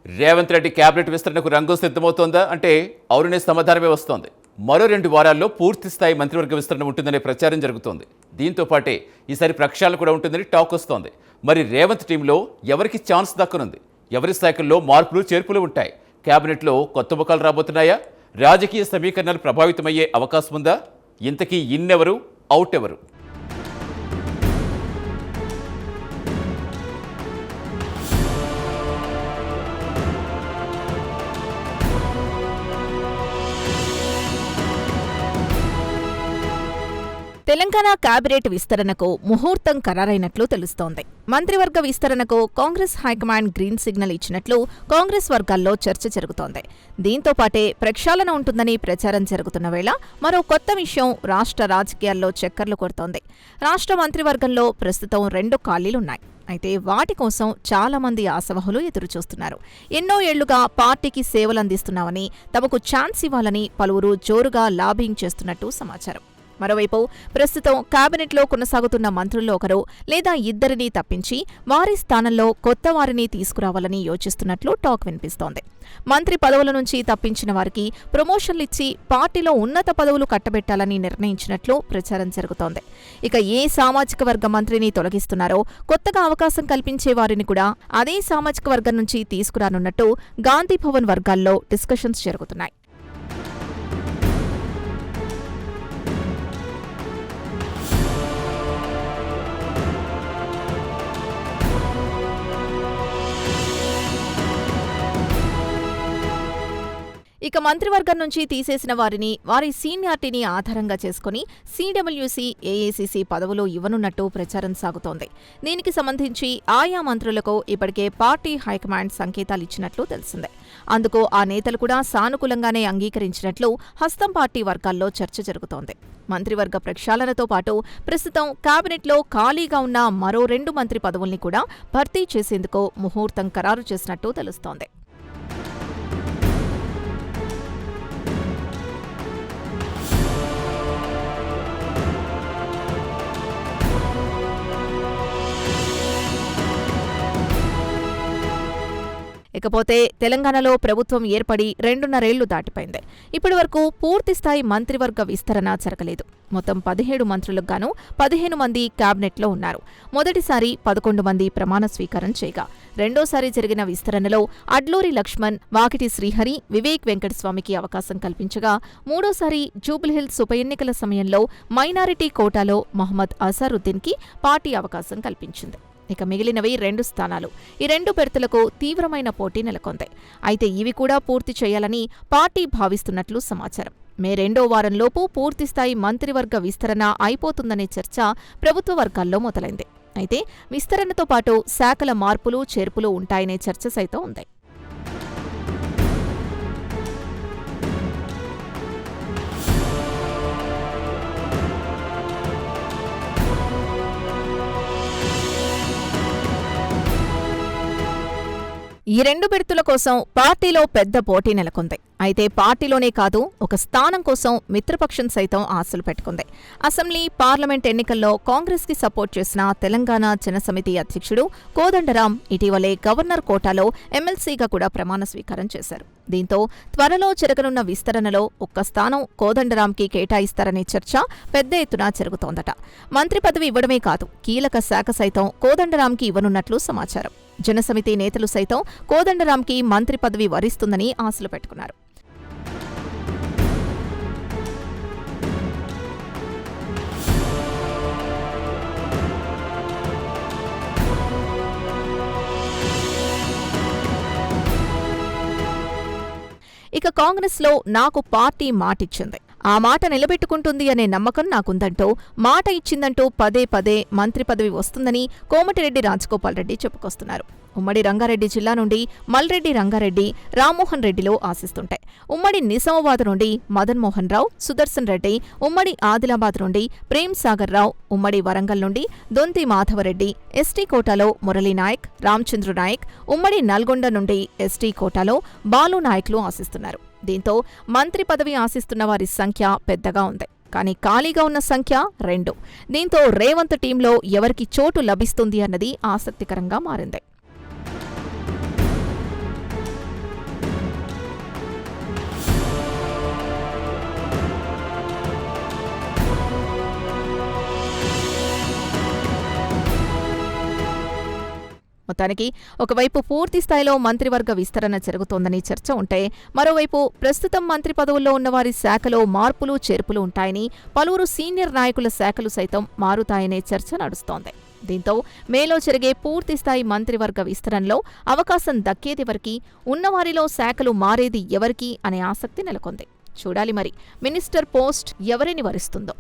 Revanth Reddy cabinet విస్తరణకు రంగం సిద్ధమవుతోందా అంటే అవుననే సమాధానమే వస్తోంది. మరో 2 వారాల్లో పూర్తి స్థాయి మంత్రివర్గ విస్తరణ ఉంటుందనే ప్రచారం జరుగుతోంది. దీంతో పాటే ఈసారి ప్రక్షాళన కూడా ఉంటుందని టాక్ వస్తోంది. మరి రేవంత్ టీంలో ఎవరికి ఛాన్స్ దక్కనుంది? ఎవరి శాఖల్లో మార్పులు చేర్పులు ఉంటాయి? కేబినెట్లో కొత్త ముఖాలు రాబోతున్నాయా? రాజకీయ సమీకరణాలు ప్రభావితమయ్యే అవకాశం ఉందా? ఇంతకీ ఇన్నెవరు, అవుట్ ఎవరు? తెలంగాణ కేబినెట్ విస్తరణకు ముహూర్తం ఖరారైనట్లు తెలుస్తోంది. మంత్రివర్గ విస్తరణకు కాంగ్రెస్ హైకమాండ్ గ్రీన్ సిగ్నల్ ఇచ్చినట్లు కాంగ్రెస్ వర్గాల్లో చర్చ జరుగుతోంది. దీంతో పాటే ప్రక్షాళన ఉంటుందని ప్రచారం జరుగుతున్న వేళ మరో కొత్త విషయం రాష్ట్ర రాజకీయాల్లో చక్కర్లు కొడుతోంది. రాష్ట్ర మంత్రివర్గంలో ప్రస్తుతం 2 ఖాళీలున్నాయి. అయితే వాటి కోసం చాలా మంది ఆశావహులు ఎదురుచూస్తున్నారు. ఎన్నో ఏళ్లుగా పార్టీకి సేవలందిస్తున్నామని, తమకు ఛాన్స్ ఇవ్వాలని పలువురు జోరుగా లాబింగ్ చేస్తున్నట్టు సమాచారం. మరోవైపు ప్రస్తుతం కేబినెట్లో కొనసాగుతున్న మంత్రుల్లో ఒకరు లేదా ఇద్దరిని తప్పించి వారి స్థానంలో కొత్త వారిని తీసుకురావాలని యోచిస్తున్నట్లు టాక్ వినిపిస్తోంది. మంత్రి పదవుల నుంచి తప్పించిన వారికి ప్రమోషన్లిచ్చి పార్టీలో ఉన్నత పదవులు కట్టబెట్టాలని నిర్ణయించినట్లు ప్రచారం జరుగుతోంది. ఇక ఏ సామాజిక వర్గ మంత్రిని తొలగిస్తున్నారో, కొత్తగా అవకాశం కల్పించే వారిని కూడా అదే సామాజిక వర్గం నుంచి తీసుకురానున్నట్టు గాంధీభవన్ వర్గాల్లో డిస్కషన్స్ జరుగుతున్నాయి. ఇక మంత్రివర్గం నుంచి తీసేసిన వారిని వారి సీనియారిటీని ఆధారంగా చేసుకుని సీడబ్ల్యూసీ, ఏఐసీసీ పదవులు ఇవ్వనున్నట్టు ప్రచారం సాగుతోంది. దీనికి సంబంధించి ఆయా మంత్రులకు ఇప్పటికే పార్టీ హైకమాండ్ సంకేతాలిచ్చినట్లు తెలిసిందే. అందుకు ఆ నేతలు కూడా సానుకూలంగానే అంగీకరించినట్లు హస్తం పార్టీ వర్గాల్లో చర్చ జరుగుతోంది. మంత్రివర్గ ప్రక్షాళనతో పాటు ప్రస్తుతం కేబినెట్లో ఖాళీగా ఉన్న మరో 2 మంత్రి పదవుల్ని కూడా భర్తీ చేసేందుకు ముహూర్తం ఖరారు చేసినట్టు తెలుస్తోంది. ఇకపోతే తెలంగాణలో ప్రభుత్వం ఏర్పడి 2.5 ఏళ్లు దాటిపోయింది. ఇప్పటి వరకు పూర్తిస్థాయి మంత్రివర్గ విస్తరణ జరగలేదు. మొత్తం 17 మంత్రులకు గాను 15 మంది కేబినెట్లో ఉన్నారు. మొదటిసారి 11 మంది ప్రమాణ స్వీకారం చేయగా, రెండోసారి జరిగిన విస్తరణలో అడ్లూరి లక్ష్మణ్, వాకిటి శ్రీహరి, వివేక్ వెంకటస్వామికి అవకాశం కల్పించగా, మూడోసారి జూబ్లీహిల్స్ ఉప ఎన్నికల సమయంలో మైనారిటీ కోటాలో మహమ్మద్ అజారుద్దీన్కి పార్టీ అవకాశం కల్పించింది. ఇక మిగిలినవి 2 స్థానాలు. ఈ 2 బెర్తులకు తీవ్రమైన పోటీ నెలకొంది. అయితే ఇవి కూడా పూర్తి చేయాలని పార్టీ భావిస్తున్నట్లు సమాచారం. మే 2వ వారంలోపు పూర్తిస్థాయి మంత్రివర్గ విస్తరణ అయిపోతుందనే చర్చ ప్రభుత్వ వర్గాల్లో మొదలైంది. అయితే విస్తరణతో పాటు శాఖల మార్పులు, చేర్పులు ఉంటాయనే చర్చ సైతం ఉంది. ఈ 2 బెర్తుల కోసం పార్టీలో పెద్ద పోటీ నెలకొంది. అయితే పార్టీలోనే కాదు, ఒక స్థానం కోసం మిత్రపక్షం సైతం ఆశలు పెట్టుకుంది. అసెంబ్లీ, పార్లమెంట్ ఎన్నికల్లో కాంగ్రెస్కి సపోర్ట్ చేసిన తెలంగాణ జనసమితి అధ్యక్షుడు కోదండరాం ఇటీవలే గవర్నర్ కోటాలో ఎమ్మెల్సీగా కూడా ప్రమాణ స్వీకారం చేశారు. దీంతో త్వరలో జరగనున్న విస్తరణలో ఒక్క స్థానం కోదండరాంకి కేటాయిస్తారనే చర్చ పెద్ద ఎత్తున జరుగుతోందట. మంత్రి పదవి ఇవ్వడమే కాదు, కీలక శాఖ సైతం కోదండరాంకి ఇవ్వనున్నట్లు సమాచారం. జనసమితి నేతలు సైతం కోదండరాంకి మంత్రి పదవి వరిస్తుందని ఆశలు పెట్టుకున్నారు. ఇక కాంగ్రెస్లో నాకు పార్టీ మాటిచ్చింది, ఆ మాట నిలబెట్టుకుంటుంది అనే నమ్మకం నాకుందంటూ, మాట ఇచ్చిందంటూ పదే పదే మంత్రి పదవి వస్తుందని కోమటిరెడ్డి రాజగోపాల్ రెడ్డి చెప్పుకొస్తున్నారు. ఉమ్మడి రంగారెడ్డి జిల్లా నుండి మల్రెడ్డి రంగారెడ్డి, రామ్మోహన్ రెడ్డిలో ఆశిస్తుంటాయి. ఉమ్మడి నిజామాబాద్ నుండి మదన్ మోహన్ రావు, సుదర్శన్ రెడ్డి, ఉమ్మడి ఆదిలాబాద్ నుండి ప్రేమ్ సాగర్ రావు, ఉమ్మడి వరంగల్ నుండి దొంతి మాధవరెడ్డి, ఎస్టీ కోటాలో మురళీనాయక్, రామచంద్ర నాయక్, ఉమ్మడి నల్గొండ నుండి ఎస్టీ కోటాలో బాలు నాయక్లు ఆశిస్తున్నారు. దీంతో మంత్రి పదవి ఆశిస్తున్న వారి సంఖ్య పెద్దగా ఉంది. కానీ ఖాళీగా ఉన్న సంఖ్య 2. దీంతో రేవంత్ టీంలో ఎవరికి చోటు లభిస్తుంది అన్నది ఆసక్తికరంగా మారింది. మొత్తానికి ఒకవైపు పూర్తి స్థాయిలో మంత్రివర్గ విస్తరణ జరుగుతోందని చర్చ ఉంటే, మరోవైపు ప్రస్తుతం మంత్రి పదవుల్లో ఉన్నవారి శాఖలో మార్పులు చేర్పులు ఉంటాయని, పలువురు సీనియర్ నాయకుల శాఖలు సైతం మారుతాయనే చర్చ నడుస్తోంది. దీంతో మేలో జరిగే పూర్తిస్థాయి మంత్రివర్గ విస్తరణలో అవకాశం దక్కేదెవరికి, ఉన్నవారిలో శాఖలు మారేది ఎవరికి అనే ఆసక్తి నెలకొంది. చూడాలి మరి మినిస్టర్ పోస్ట్ ఎవరిని వరిస్తుందో.